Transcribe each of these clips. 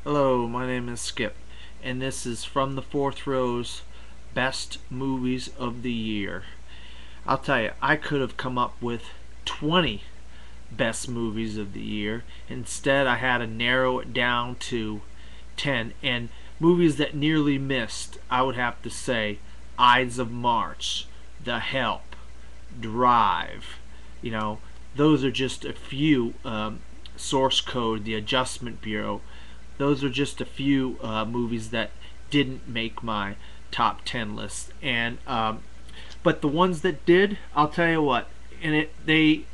Hello, my name is Skip, and this is From the Fourth Row's Best Movies of the Year. I'll tell you, I could have come up with 20 best movies of the year. Instead, I had to narrow it down to 10. And movies that nearly missed, I would have to say Ides of March, The Help, Drive. You know, those are just a few. Source Code, The Adjustment Bureau. Those are just a few movies that didn't make my top 10 list. And but the ones that did, I'll tell you what, and they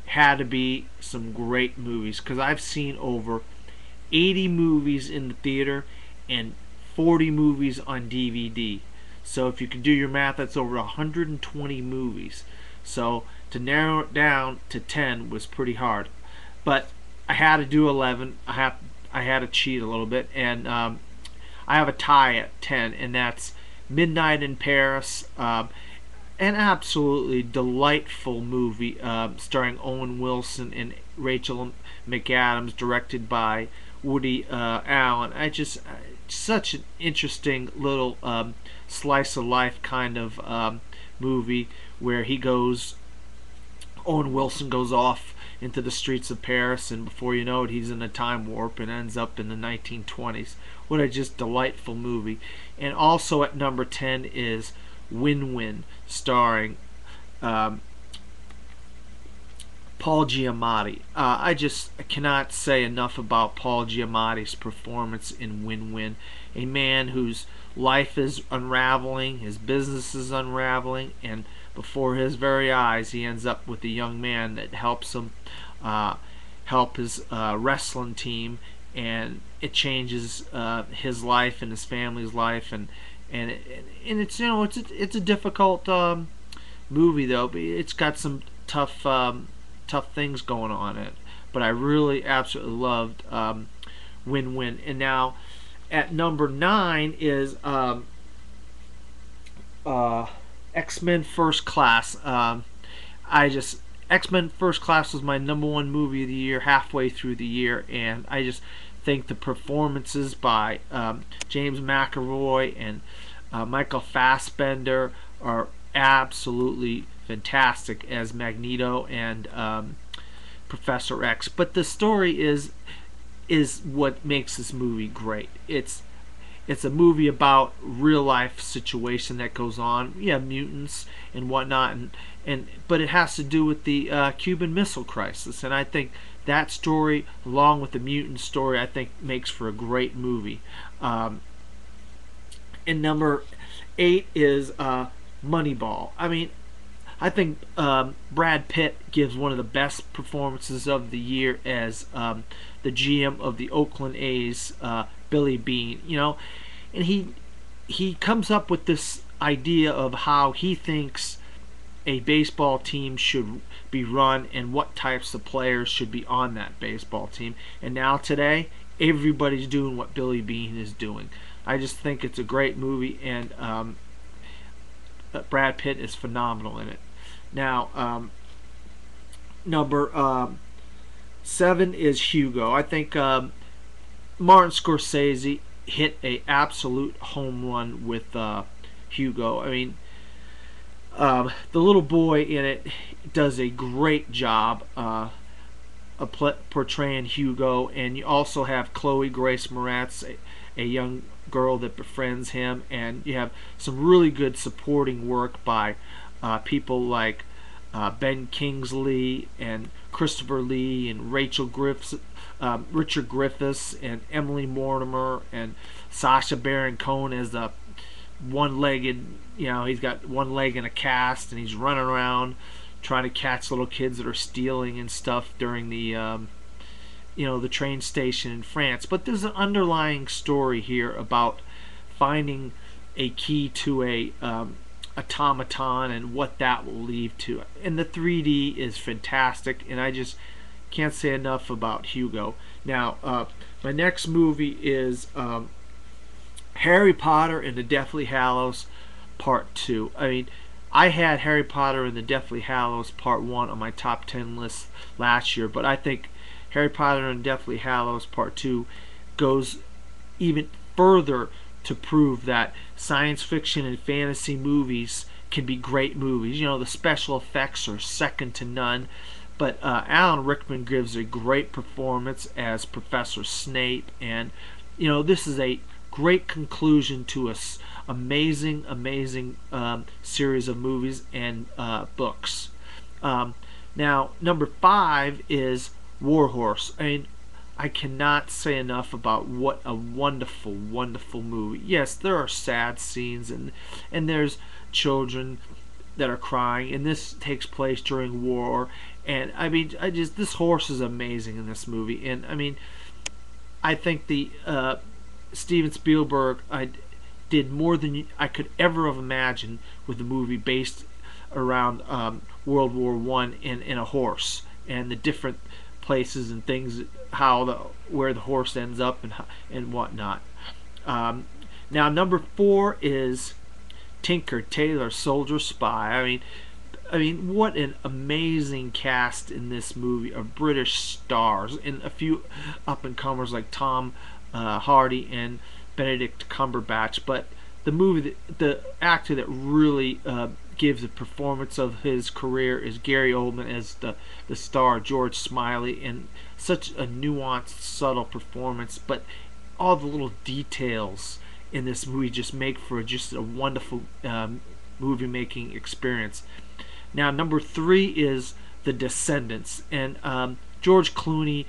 had to be some great movies because I've seen over 80 movies in the theater and 40 movies on DVD. So if you can do your math, that's over 120 movies. So to narrow it down to 10 was pretty hard. But I had to do 11. I had to cheat a little bit, and I have a tie at 10, and that's Midnight in Paris. An absolutely delightful movie starring Owen Wilson and Rachel McAdams, directed by Woody Allen. Such an interesting little slice of life kind of movie where Owen Wilson goes off into the streets of Paris, and before you know it, he's in a time warp and ends up in the 1920s. What a just delightful movie. And also at number 10 is Win-Win, starring Paul Giamatti. I cannot say enough about Paul Giamatti's performance in Win-Win. A man whose life is unraveling, his business is unraveling, and before his very eyes, he ends up with a young man that helps him help his wrestling team, and it changes his life and his family's life, and it's it's a difficult movie though, but it's got some tough things going on in it. But I really absolutely loved Win-Win. And now at number 9 is X-Men First Class. X-Men First Class was my number one movie of the year halfway through the year, and I just think the performances by James McAvoy and Michael Fassbender are absolutely fantastic as Magneto and Professor X. But the story is what makes this movie great. It's a movie about real life situation that goes on. You have mutants and whatnot, but it has to do with the Cuban Missile Crisis, and I think that story, along with the mutant story, I think makes for a great movie. And number 8 is Moneyball. I think Brad Pitt gives one of the best performances of the year as the GM of the Oakland A's, Billy Beane. And he comes up with this idea of how he thinks a baseball team should be run and what types of players should be on that baseball team. And now today, everybody's doing what Billy Beane is doing. I just think it's a great movie, and Brad Pitt is phenomenal in it. Now, number 7 is Hugo. I think Martin Scorsese hit a absolute home run with Hugo. The little boy in it does a great job of portraying Hugo, and you also have Chloe Grace Moretz, a young girl that befriends him, and you have some really good supporting work by people like Ben Kingsley and Christopher Lee and Richard Griffiths and Emily Mortimer and Sacha Baron Cohen as the one-legged, he's got one leg in a cast, and he's running around trying to catch little kids that are stealing and stuff during the the train station in France. But there's an underlying story here about finding a key to a automaton and what that will lead to. And the 3D is fantastic, and I just can't say enough about Hugo. Now, my next movie is Harry Potter and the Deathly Hallows Part 2. I had Harry Potter and the Deathly Hallows Part 1 on my top 10 list last year, but I think Harry Potter and Deathly Hallows Part 2 goes even further to prove that science fiction and fantasy movies can be great movies. You know, the special effects are second to none. But Alan Rickman gives a great performance as Professor Snape, and you know, this is a great conclusion to a amazing series of movies and books. Now, number 5 is Warhorse. I mean, I cannot say enough about what a wonderful movie. Yes, there are sad scenes, and there's children that are crying, and this takes place during war. And I mean, this horse is amazing in this movie, and I mean, I think the Steven Spielberg did more than I could ever have imagined with a movie based around World War I in a horse, and the different places and things, where the horse ends up and whatnot. Now, number 4 is Tinker Tailor Soldier Spy. I mean, what an amazing cast in this movie of British stars, and a few up-and-comers like Tom Hardy and Benedict Cumberbatch. But the actor that really gives the performance of his career is Gary Oldman as the star, George Smiley, and such a nuanced, subtle performance. But all the little details in this movie just make for just a wonderful movie-making experience. Now, number 3 is The Descendants, and George Clooney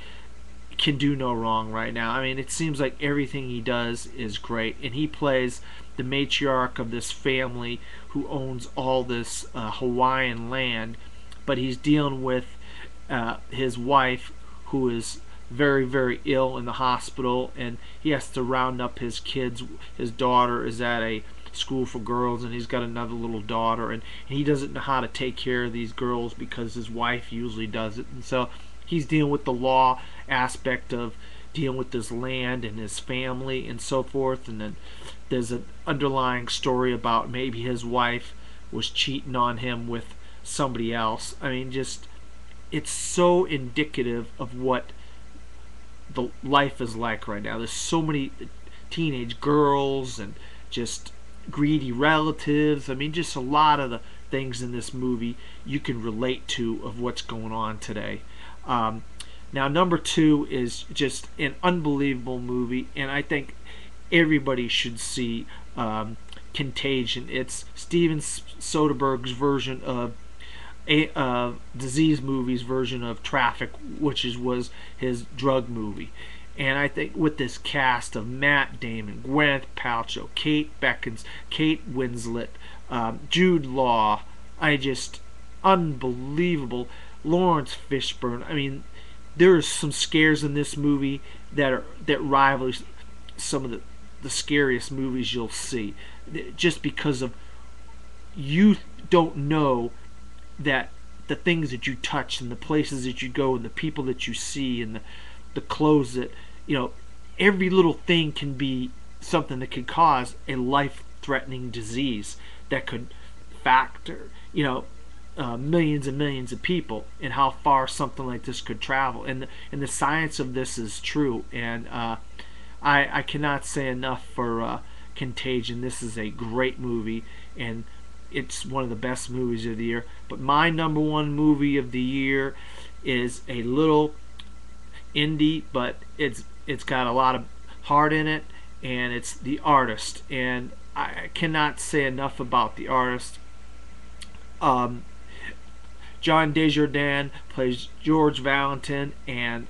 can do no wrong right now. I mean, it seems like everything he does is great, and he plays the matriarch of this family who owns all this Hawaiian land, but he's dealing with his wife, who is very ill in the hospital, and he has to round up his kids. His daughter is at a school for girls, and he's got another little daughter, and he doesn't know how to take care of these girls because his wife usually does it. And so he's dealing with the law aspect of dealing with his land and his family and so forth. And then there's an underlying story about maybe his wife was cheating on him with somebody else. I mean, just, it's so indicative of what the life is like right now. There's so many teenage girls and just greedy relatives. I mean, just a lot of the things in this movie you can relate to of what's going on today. Now, number 2 is just an unbelievable movie, and I think everybody should see Contagion. It's Steven Soderbergh's version of Disease movie's version of Traffic, which was his drug movie. And I think with this cast of Matt Damon, Gwyneth Paltrow, Kate Beckinsale, Kate Winslet, Jude Law, unbelievable. Lawrence Fishburne. I mean, there's some scares in this movie that rival some of the scariest movies you'll see, just because of you don't know that the things that you touch and the places that you go and the people that you see and the clothes that, you know, every little thing can be something that could cause a life-threatening disease that could factor, you know, millions and millions of people, and how far something like this could travel. And the science of this is true. And I cannot say enough for Contagion. This is a great movie, and it's one of the best movies of the year. But my number 1 movie of the year is a little indie, but it's got a lot of heart in it, and it's The Artist. And I cannot say enough about The Artist. John Desjardins plays George Valentin, and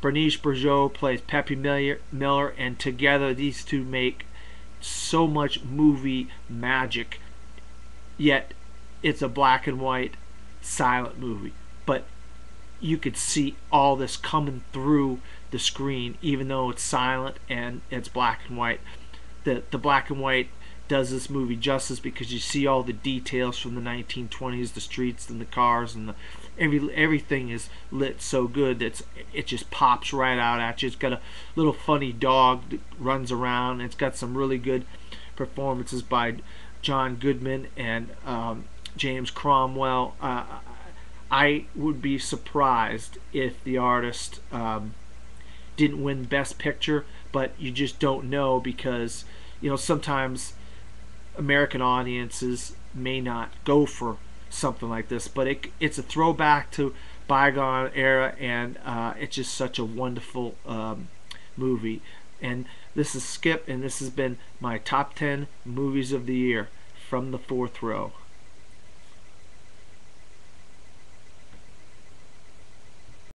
Bernice Burgeot plays Peppy Miller, and together these two make so much movie magic. Yet it's a black and white silent movie, but you could see all this coming through the screen, even though it's silent and it's black and white. The black and white does this movie justice because you see all the details from the 1920s, the streets and the cars, and everything is lit so good that it just pops right out at you. It's got a little funny dog that runs around. It's got some really good performances by John Goodman and James Cromwell. I would be surprised if The Artist didn't win Best Picture, but you just don't know because sometimes American audiences may not go for something like this, but it's a throwback to bygone era, and it's just such a wonderful movie. And this is Skip, and this has been my top 10 movies of the year from the fourth row.